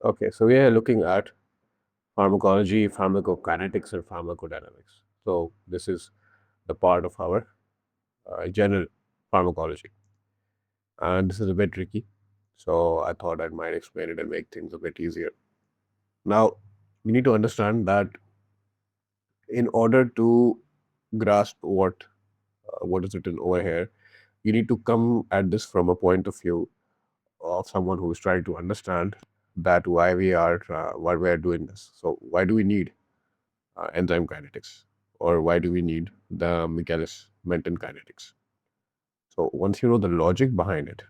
Okay, so we are looking at pharmacology, pharmacokinetics, and pharmacodynamics. So this is the part of our general pharmacology, and this is a bit tricky. So I thought I might explain it and make things a bit easier. Now, you need to understand that in order to grasp what is written over here, you need to come at this from a point of view of someone who is trying to understand that why we are doing this. So why do we need enzyme kinetics, or why do we need the Michaelis Menten kinetics? So once you know the logic behind it,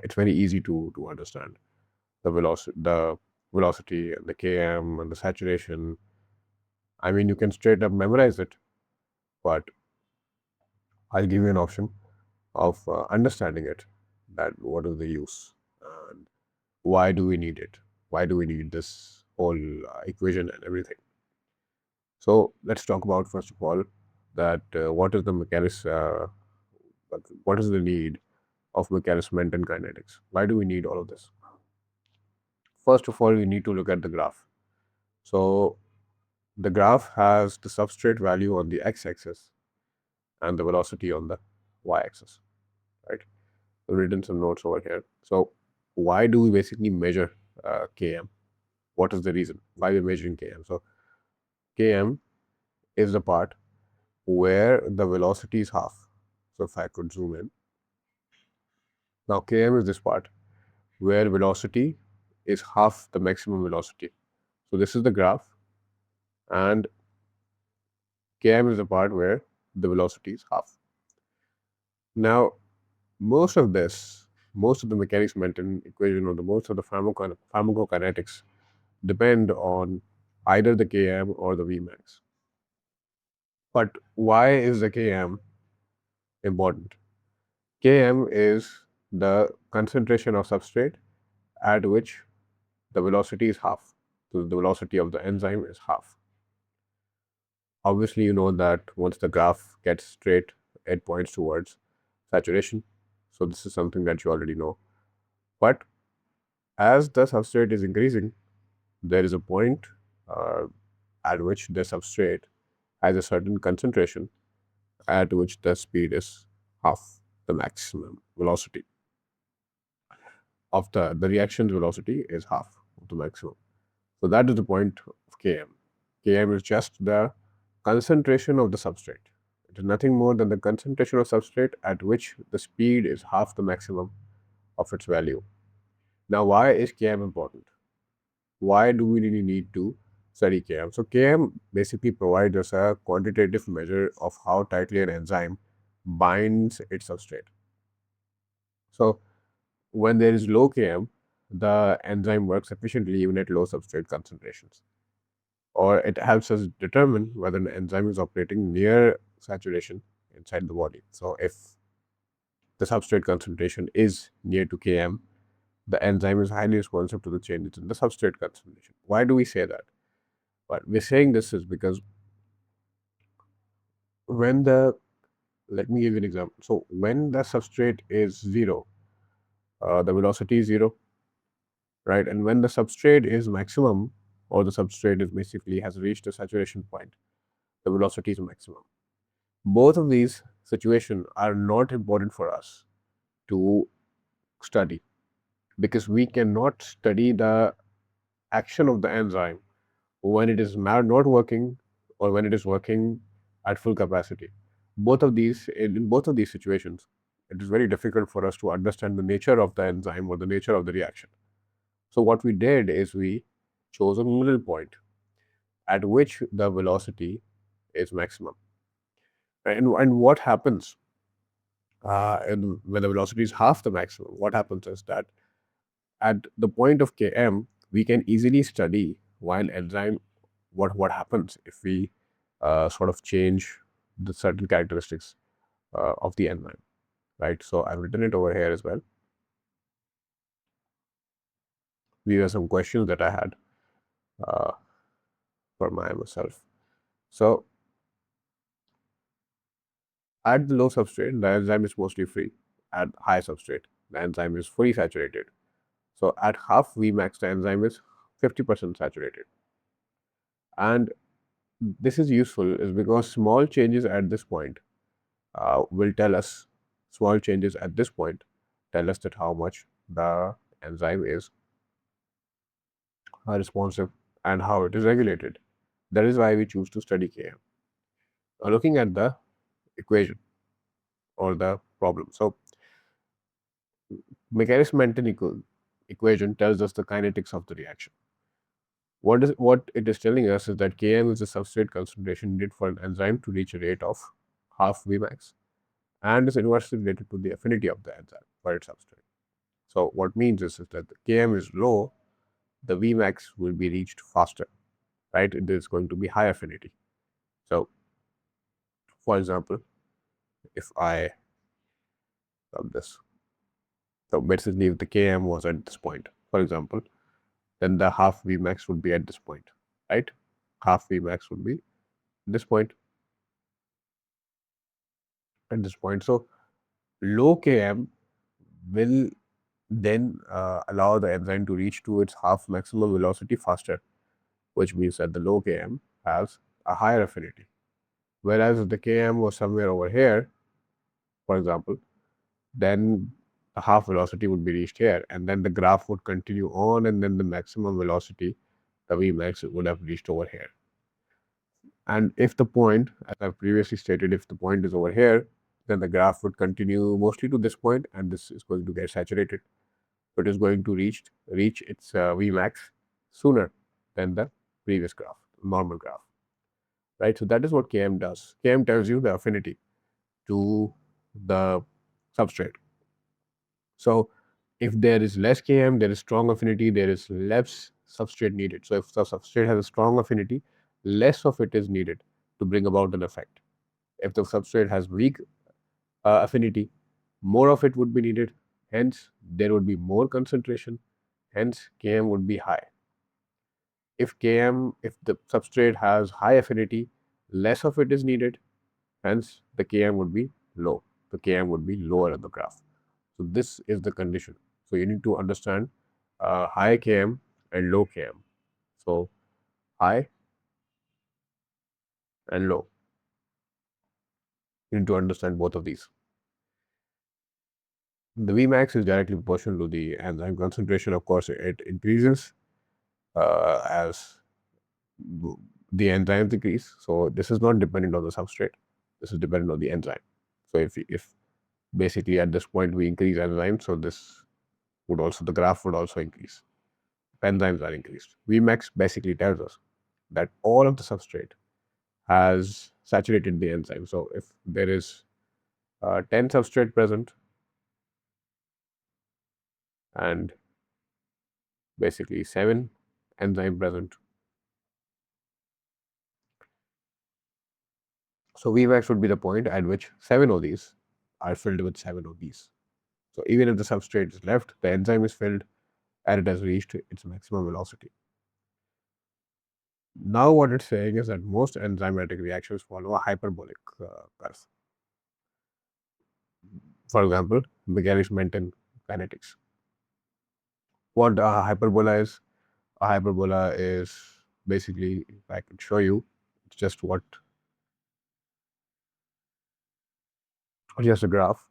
it's very easy to understand the velocity, and the km, and the saturation. I mean, you can straight up memorize it, but I'll give you an option of understanding it. That what is the use, and why do we need it? Why do we need this whole equation and everything? So let's talk about first of all that what is the Michaelis, what is the need of Michaelis Menten kinetics? Why do we need all of this? First of all, we need to look at the graph. So the graph has the substrate value on the x-axis and the velocity on the y-axis, right? I've written some notes over here. So why do we basically measure km? What is the reason why we're measuring km? So km is the part where the velocity is half. So if I could zoom in, now km is this part where velocity is half the maximum velocity. So this is the graph, and km is the part where the velocity is half. Now, most of the mechanics Menten equation, or the most of the pharmacokinetics depend on either the km or the Vmax. But why is the km important? Km is the concentration of substrate at which the velocity is half. So the velocity of the enzyme is half. Obviously, you know that once the graph gets straight, it points towards saturation. So this is something that you already know. But as the substrate is increasing, there is a point uh, at which the substrate has a certain concentration at which the speed is half the maximum velocity of the reaction's velocity is half of the maximum. So that is the point of Km. Km is just the concentration of the substrate. It is nothing more than the concentration of substrate at which the speed is half the maximum of its value. Now, why is Km important? Why do we really need to study Km? So Km basically provides us a quantitative measure of how tightly an enzyme binds its substrate. So when there is low Km, the enzyme works efficiently even at low substrate concentrations. Or it helps us determine whether an enzyme is operating near saturation inside the body. So if the substrate concentration is near to Km, the enzyme is highly responsive to the changes in the substrate concentration. Why do we say that? But we're saying this is because when the let me give you an example. So when the substrate is zero, the velocity is zero, right? And when the substrate is maximum, or the substrate is basically has reached a saturation point, the velocity is maximum. Both of these situations are not important for us to study, because we cannot study the action of the enzyme when it is not working, or when it is working at full capacity. In both of these situations, it is very difficult for us to understand the nature of the enzyme or the nature of the reaction. So what we did is we chose a middle point at which the velocity is maximum. And what happens when the velocity is half the maximum? What happens is that at the point of Km, we can easily study why an enzyme, what happens if we sort of change the certain characteristics of the enzyme, right? So I've written it over here as well. These are some questions that I had uh, for myself. So at the low substrate, the enzyme is mostly free. At high substrate, the enzyme is fully saturated. So at half Vmax, the enzyme is 50% saturated. And this is useful is because small changes at this point will tell us, small changes at this point tell us that how much the enzyme is responsive and how it is regulated. That is why we choose to study Km. Now, looking at the equation or the problem. So, Michaelis Menten equation tells us the kinetics of the reaction. What it is telling us is that Km is the substrate concentration needed for an enzyme to reach a rate of half Vmax and is inversely related to the affinity of the enzyme for its substrate. So what means is that the Km is low, the Vmax will be reached faster, right? It is going to be high affinity. So for example, if I rub this, so basically if the Km was at this point, for example, then the half Vmax would be at this point, right? Half Vmax would be this point at this point. So low Km will then allow the enzyme to reach to its half maximum velocity faster, which means that the low Km has a higher affinity. Whereas if the Km was somewhere over here, for example, then the half velocity would be reached here, and then the graph would continue on, and then the maximum velocity, the Vmax, would have reached over here. And if the point, as I've previously stated, if the point is over here, then the graph would continue mostly to this point, and this is going to get saturated. So it is going to reach its Vmax sooner than the previous graph, normal graph, right? So that is what Km does. Km tells you the affinity to the substrate. So if there is less Km, there is strong affinity, there is less substrate needed. So if the substrate has a strong affinity, less of it is needed to bring about an effect. If the substrate has weak affinity, more of it would be needed. Hence, there would be more concentration. Hence, Km would be high. If the substrate has high affinity, less of it is needed. Hence, the Km would be low. The Km would be lower in the graph. So this is the condition. So you need to understand high Km and low Km. So high and low. You need to understand both of these. The Vmax is directly proportional to the enzyme concentration. Of course, it increases as the enzymes decrease. So this is not dependent on the substrate. This is dependent on the enzyme. So if basically at this point we increase enzymes, so this would also, the graph would also increase. Enzymes are increased. Vmax basically tells us that all of the substrate has saturated the enzyme. So if there is 10 substrate present and basically 7 enzyme present, so Vmax would be the point at which 7 of these are filled with 7 of these. So even if the substrate is left, the enzyme is filled and it has reached its maximum velocity. Now what it's saying is that most enzymatic reactions follow a hyperbolic curve. For example, Michaelis-Menten kinetics. What a hyperbola is? A hyperbola is basically, if I could show you, it's just just a graph.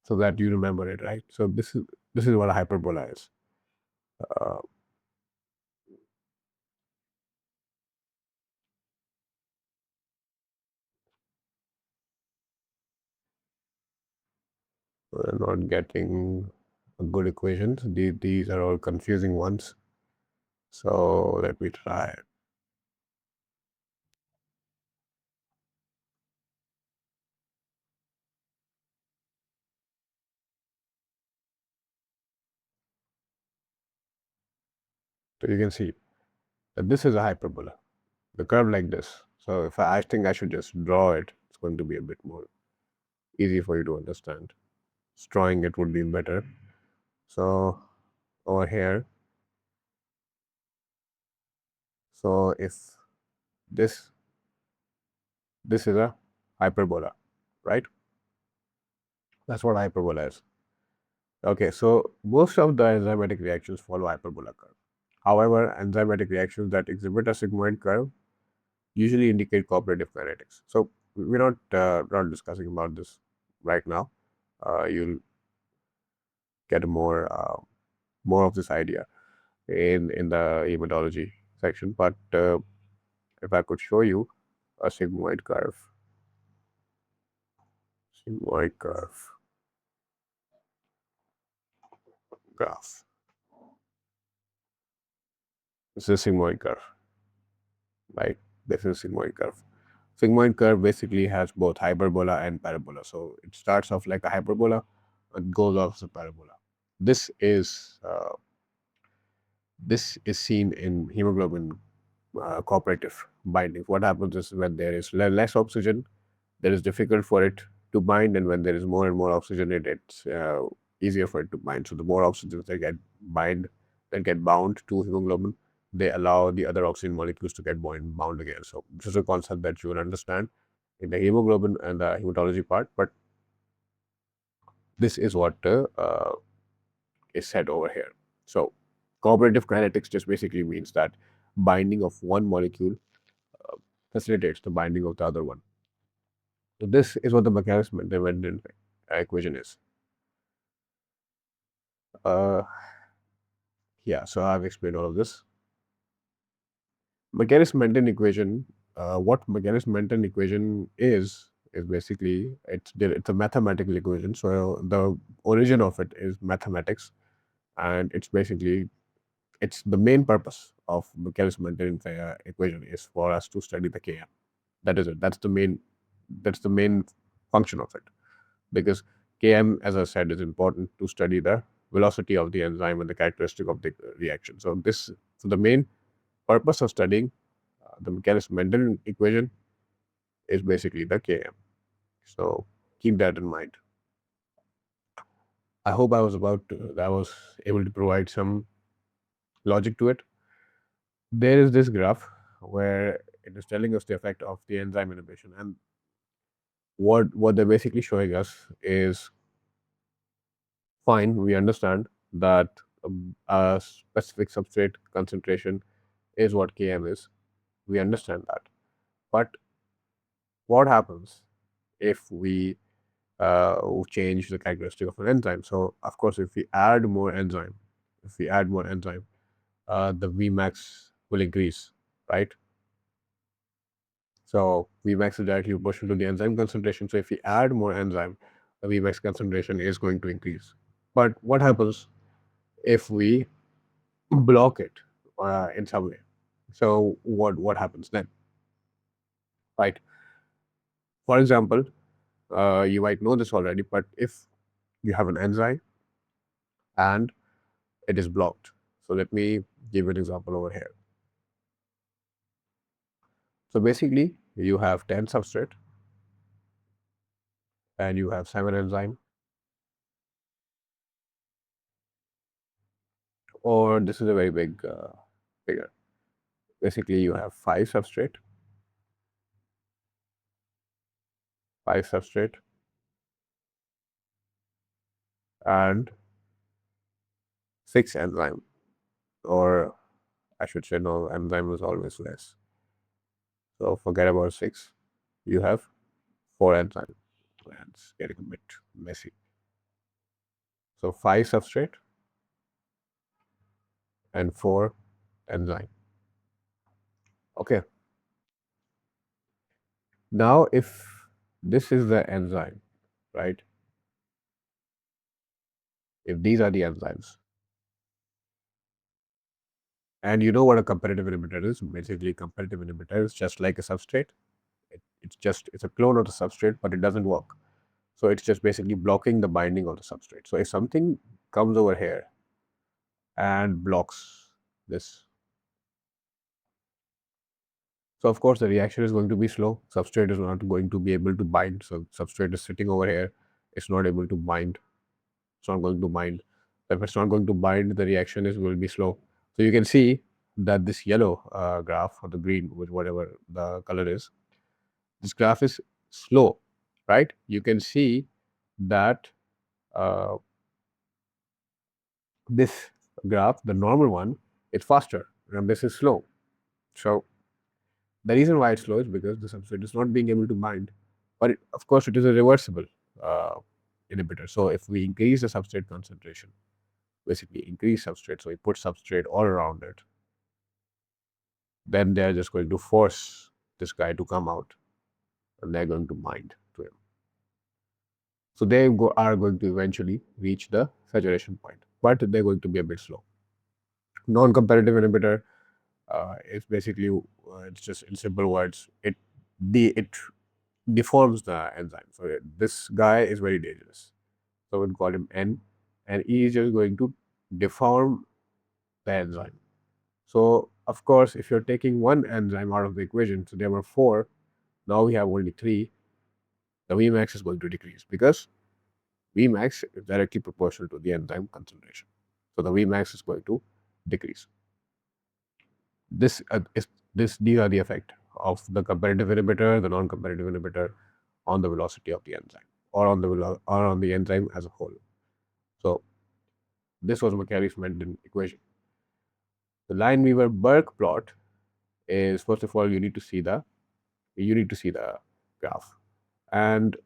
So that you remember it, right? So this is what a hyperbola is. Uh, we're not getting a good equations. These are all confusing ones. So let me try. So you can see that this is a hyperbola, the curve like this. So if I think I should just draw it, it's going to be a bit more easy for you to understand. Just drawing it would be better. So over here, so if this this is a hyperbola, right? That's what hyperbola is. Okay, so most of the enzymatic reactions follow hyperbola curve. However, enzymatic reactions that exhibit a sigmoid curve usually indicate cooperative kinetics. So we're not discussing about this right now. You'll get more of this idea in the hematology section. But if I could show you a sigmoid curve graph. This is sigmoid curve, right? This is sigmoid curve. Sigmoid curve basically has both hyperbola and parabola. So it starts off like a hyperbola and goes off as a parabola. This is uh, this is seen in hemoglobin cooperative bindings. What happens is when there is less oxygen, it is difficult for it to bind, and when there is more and more oxygen, it's easier for it to bind. So the more oxygens that get bound to hemoglobin, they allow the other oxygen molecules to get bound again. So this is a concept that you will understand in the hemoglobin and the hematology part, but this is what is said over here. So cooperative kinetics just basically means that binding of one molecule facilitates the binding of the other one. So this is what the Michaelis-Menten equation is. Uh, yeah, so I've explained all of this. Michaelis-Menten equation. What Michaelis-Menten equation is basically it's a mathematical equation. So the origin of it is mathematics, and it's the main purpose of Michaelis-Menten equation is for us to study the Km. That is it. That's the main function of it. Because Km, as I said, is important to study the velocity of the enzyme and the characteristic of the reaction. So the main purpose of studying the Michaelis-Menten equation is basically the Km. So keep that in mind. I hope I was able to provide some logic to it. There is this graph where it is telling us the effect of the enzyme inhibition, and what they're basically showing us is fine. We understand that a specific substrate concentration is what Km is. We understand that. But what happens if we change the characteristic of an enzyme? So, of course, if we add more enzyme, the Vmax will increase, right? So, Vmax is directly proportional to the enzyme concentration. So, if we add more enzyme, the Vmax concentration is going to increase. But what happens if we block it in some way? So, what happens then, right? For example, you might know this already, but if you have an enzyme and it is blocked. So let me give you an example over here. So basically, you have 10 substrate and you have 7 enzyme, or this is a very big figure. Basically, you have 5 substrate, and 6 enzyme, or I should say no, enzyme is always less. So forget about 6. You have 4 enzyme. It's getting a bit messy. So 5 substrate and 4 enzyme. Okay. Now, if this is the enzyme, right? If these are the enzymes, and you know what a competitive inhibitor is, basically, competitive inhibitor is just like a substrate. It's a clone of the substrate, but it doesn't work. So it's just basically blocking the binding of the substrate. So if something comes over here and blocks this, so of course the reaction is going to be slow. Substrate is not going to be able to bind. So substrate is sitting over here. It's not able to bind. It's not going to bind. If it's not going to bind, the reaction is will be slow. So you can see that this yellow graph or the green, with whatever the color is, this graph is slow, right? You can see that uh, this graph, the normal one, is faster and this is slow. So the reason why it's slow is because the substrate is not being able to bind, but of course it is a reversible uh, inhibitor. So if we increase the substrate concentration, basically increase substrate, so we put substrate all around it, then they're just going to force this guy to come out and they're going to bind to him. So they are going to eventually reach the saturation point, but they're going to be a bit slow. Non-competitive inhibitor is basically, it's just in simple words, it deforms the enzyme. So this guy is very dangerous. So we'll call him N, and he is just going to deform the enzyme. So of course, if you're taking one enzyme out of the equation, so there were 4, now we have only 3, the Vmax is going to decrease because Vmax is directly proportional to the enzyme concentration. So the Vmax is going to decrease. These are the effect of the competitive inhibitor, the non-competitive inhibitor on the velocity of the enzyme or on the enzyme as a whole. So this was Michaelis Menten equation. The Lineweaver Burk plot is, first of all, you need to see the graph, and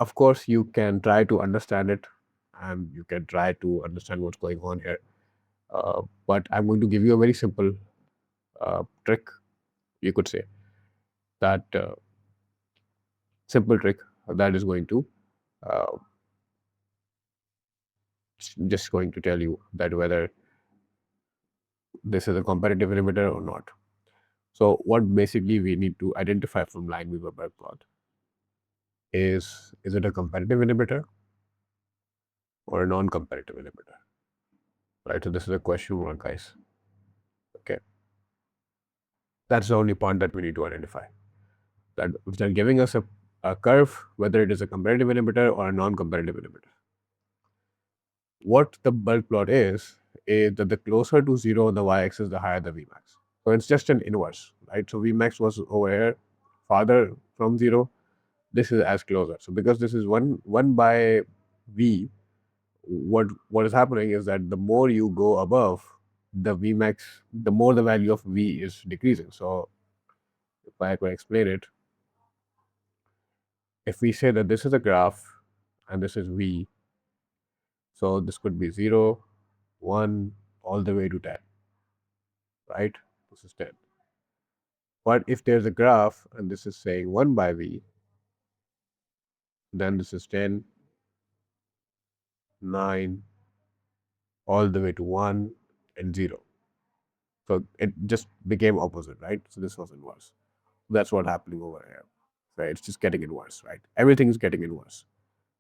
of course you can try to understand it and you can try to understand what's going on here. But I'm going to give you a very simple trick, you could say, that simple trick that is going to uh, just going to tell you that whether this is a competitive inhibitor or not. So what basically we need to identify from Lineweaver Burk plot is it a competitive inhibitor or a non-competitive inhibitor? Right, so this is a question mark, guys. Okay, that's the only point that we need to identify. That if they're giving us a curve, whether it is a competitive inhibitor or a non-competitive inhibitor. What the Burk plot is that the closer to 0 on the y-axis, the higher the Vmax. So it's just an inverse, right? So Vmax was over here, farther from 0. This is as closer. So because this is 1 by V, what is happening is that the more you go above the Vmax, the more the value of V is decreasing. So if I could explain it, if we say that this is a graph and this is V, so this could be 0, 1, all the way to 10, right? This is 10. But if there's a graph and this is saying 1 by V, then this is 10, 9, all the way to 1 and 0. So it just became opposite, right? So this was inverse. That's what's happening over here, right? It's just getting inverse, right? Everything is getting inverse.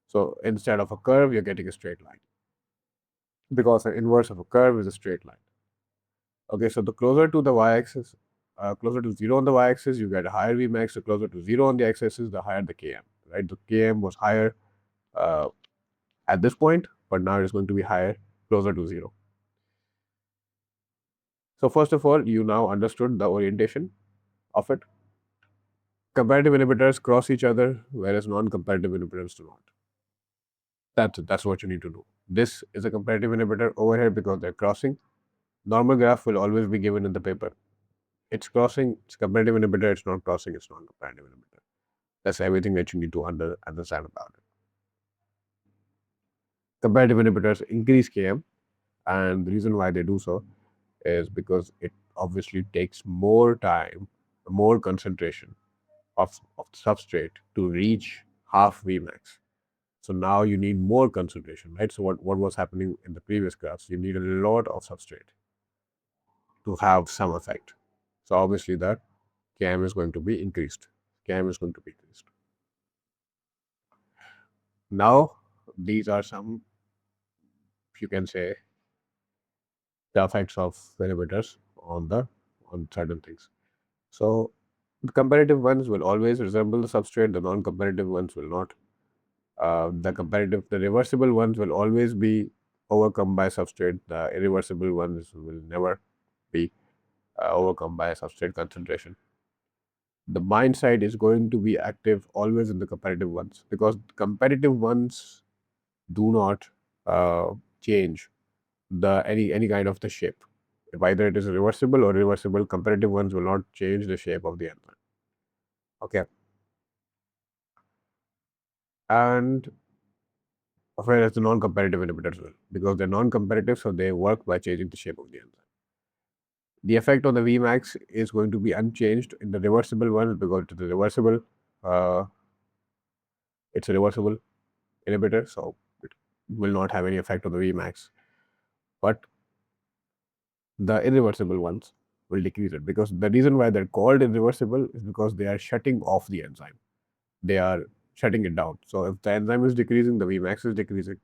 So instead of a curve, you're getting a straight line because the inverse of a curve is a straight line. Okay, so the closer to the y-axis, closer to 0 on the y-axis, you get a higher Vmax. The closer to 0 on the x-axis, the higher the Km, right? The Km was higher at this point, but now it's going to be higher closer to 0. So first of all, you now understood the orientation of it. Competitive inhibitors cross each other, whereas non-competitive inhibitors do not. That's what you need to do. This is a competitive inhibitor over here because they're crossing. Normal graph will always be given in the paper. It's crossing, it's competitive inhibitor, it's not crossing, it's non-competitive inhibitor. That's everything that you need to understand about it. Competitive inhibitors increase Km, and the reason why they do so is because it obviously takes more time, more concentration of substrate to reach half Vmax. So now you need more concentration, right? So what was happening in the previous graphs, you need a lot of substrate to have some effect. So obviously that Km is going to be increased. Km is going to be increased. Now, these are some, you can say, the effects of inhibitors on certain things. So the competitive ones will always resemble the substrate, the non-competitive ones will not. The reversible ones will always be overcome by substrate. The irreversible ones will never be overcome by substrate concentration. The bind side is going to be active always in the competitive ones because competitive ones do not change the any kind of the shape. If either it is reversible or reversible, comparative ones will not change the shape of the enzyme. Okay. And whereas the non-comparative inhibitors will, because they're non-comparative, so they work by changing the shape of the enzyme. The effect on the Vmax is going to be unchanged in the reversible ones because it is reversible. Uh, it's a reversible inhibitor, so it will not have any effect on the Vmax. But the irreversible ones will decrease it, because the reason why they're called irreversible is because they are shutting off the enzyme. They are shutting it down. So if the enzyme is decreasing, the Vmax is decreasing.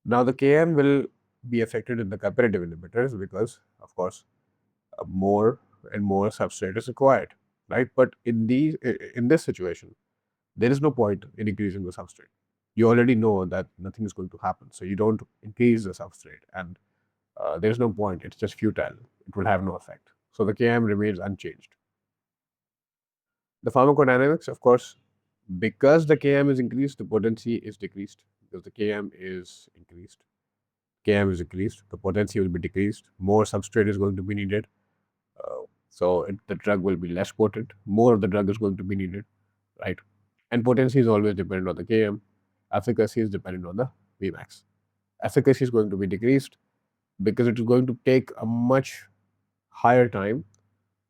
Now the Km will be affected in the comparative inhibitors because, of course, more and more substrate is required, right? But in this situation, there is no point in increasing the substrate. You already know that nothing is going to happen, so you don't increase the substrate, and there's no point. It's just futile. It will have no effect. So the Km remains unchanged. The pharmacodynamics, of course, because the Km is increased, the potency is decreased. Because the Km is increased, Km is increased, the potency will be decreased. More substrate is going to be needed. The drug will be less potent. More of the drug is going to be needed, right? And potency is always dependent on the Km. Efficacy is dependent on the Vmax. Efficacy is going to be decreased because it is going to take a much higher time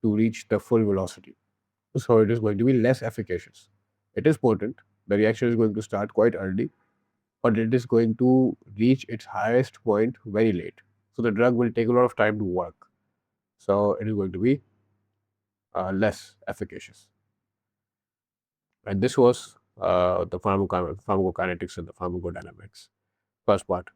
to reach the full velocity. So it is going to be less efficacious. It is potent. The reaction is going to start quite early, but it is going to reach its highest point very late. So the drug will take a lot of time to work. So it is going to be less efficacious. And this was the pharmacokinetics and the pharmacodynamics, first part.